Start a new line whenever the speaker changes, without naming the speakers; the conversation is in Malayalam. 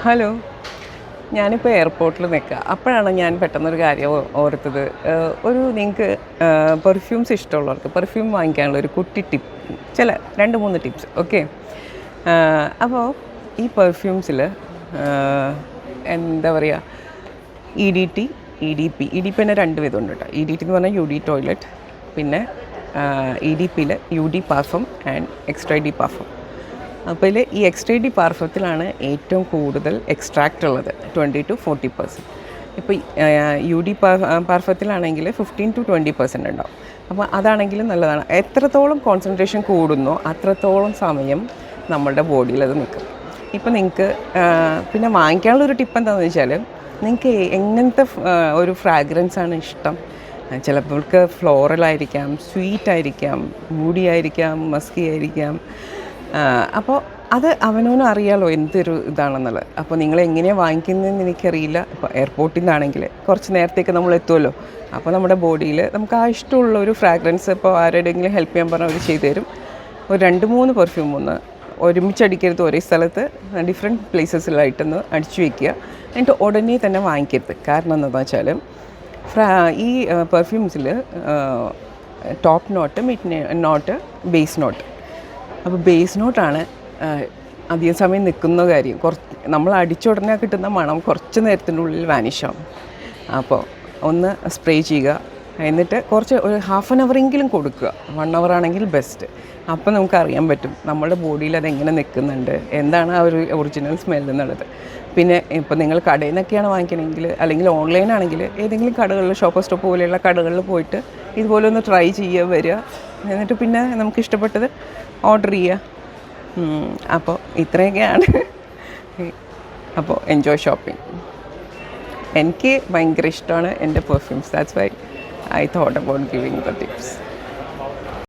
ഹലോ. ഞാനിപ്പോൾ എയർപോർട്ടിൽ നിൽക്കുക. അപ്പോഴാണ് ഞാൻ പെട്ടെന്നൊരു കാര്യം ഓർത്തത്. നിങ്ങൾക്ക് പെർഫ്യൂംസ് ഇഷ്ടമുള്ളവർക്ക് പെർഫ്യൂം വാങ്ങിക്കാനുള്ള ഒരു കുട്ടി ടിപ്പ്, ചില 2-3 ടിപ്സ്. ഓക്കെ. അപ്പോൾ ഈ പെർഫ്യൂംസിൽ എന്താ പറയുക, E D T, E D P. E D P തന്നെ 2 വിധമുണ്ട് കേട്ടോ. ഇ ഡി ടി എന്ന് പറഞ്ഞാൽ യു ഡി ടോയ്ലറ്റ്, പിന്നെ ഇ ഡി പിയിൽ eau de parfum and extra de parfum. അപ്പോൾ ഇതിൽ ഈ എക്സ്ട്രാ ഡി പാർഫത്തിലാണ് ഏറ്റവും കൂടുതൽ എക്സ്ട്രാക്റ്റ് ഉള്ളത്, 20-40%. ഇപ്പോൾ യു ഡി പാർഫത്തിലാണെങ്കിൽ 15-20% ഉണ്ടാവും. അപ്പോൾ അതാണെങ്കിലും നല്ലതാണ്. എത്രത്തോളം കോൺസെൻട്രേഷൻ കൂടുന്നോ അത്രത്തോളം സമയം നമ്മളുടെ ബോഡിയിൽ അത് നിൽക്കും. ഇപ്പോൾ നിങ്ങൾക്ക് പിന്നെ വാങ്ങിക്കാനുള്ളൊരു ടിപ്പ് എന്താണെന്ന് വെച്ചാൽ, നിങ്ങൾക്ക് എങ്ങനത്തെ ഒരു ഫ്രാഗ്രൻസാണ് ഇഷ്ടം. ചിലപ്പോൾക്ക് ഫ്ലോറലായിരിക്കാം, സ്വീറ്റായിരിക്കാം, മൂഡി ആയിരിക്കാം, മസ്കി ആയിരിക്കാം. അപ്പോൾ അത് അവനവനും അറിയാമല്ലോ എന്തൊരു ഇതാണെന്നുള്ളത്. അപ്പോൾ നിങ്ങൾ എങ്ങനെയാണ് വാങ്ങിക്കുന്നതെന്ന് എനിക്കറിയില്ല. ഇപ്പോൾ എയർപോർട്ടിൽ നിന്നാണെങ്കിൽ കുറച്ച് നേരത്തേക്ക് നമ്മൾ എത്തുമല്ലോ. അപ്പോൾ നമ്മുടെ ബോഡിയിൽ നമുക്ക് ആ ഇഷ്ടമുള്ള ഒരു ഫ്രാഗ്രൻസ് ഇപ്പോൾ ആരുടെയെങ്കിലും ഹെൽപ്പ് ചെയ്യാൻ പറഞ്ഞാൽ അവർ ചെയ്തു തരും. ഒരു 2-3 പെർഫ്യൂം ഒരുമിച്ചടിക്കരുത്, ഒരേ സ്ഥലത്ത് ഡിഫറെൻറ്റ് പ്ലേസസിലായിട്ടൊന്ന് അടിച്ചു വയ്ക്കുക. എന്നിട്ട് ഉടനെ തന്നെ വാങ്ങിക്കരുത്. കാരണം എന്താണെന്ന് വെച്ചാൽ ഈ പെർഫ്യൂംസിൽ top note, mid note, base note. അപ്പോൾ ബേസ് നോട്ടാണ് അധികം സമയം നിൽക്കുന്ന കാര്യം. നമ്മൾ അടിച്ചുടനെ കിട്ടുന്ന മണം കുറച്ച് നേരത്തിൻ്റെ ഉള്ളിൽ വാനിഷാവും. അപ്പോൾ ഒന്ന് സ്പ്രേ ചെയ്യുക, എന്നിട്ട് കുറച്ച് ഒരു ഹാഫ് ആൻ അവറെങ്കിലും കൊടുക്കുക. 1 hour ആണെങ്കിൽ ബെസ്റ്റ്. അപ്പോൾ നമുക്ക് അറിയാൻ പറ്റും നമ്മളുടെ ബോഡിയിൽ അതെങ്ങനെ നിൽക്കുന്നുണ്ട്, എന്താണ് ആ ഒരു ഒറിജിനൽ സ്മെല്ല് എന്നുള്ളത്. പിന്നെ ഇപ്പോൾ നിങ്ങൾ കടയിൽ നിന്നൊക്കെയാണ് വാങ്ങിക്കണമെങ്കിൽ, അല്ലെങ്കിൽ ഓൺലൈനാണെങ്കിൽ ഏതെങ്കിലും കടകളിൽ, ഷോപ്പർ സ്റ്റോപ്പ് പോലെയുള്ള കടകളിൽ പോയിട്ട് ഇതുപോലെ ഒന്ന് ട്രൈ ചെയ്യുക, വരിക, എന്നിട്ട് പിന്നെ നമുക്ക് ഇഷ്ടപ്പെട്ടത് ഓർഡർ ചെയ്യുക. അപ്പോൾ ഇത്രയൊക്കെയാണ്. അപ്പോൾ എൻജോയ് ഷോപ്പിംഗ്. എനിക്ക് ഭയങ്കര ഇഷ്ടമാണ് എൻ്റെ perfumes. That's why I thought about giving the tips.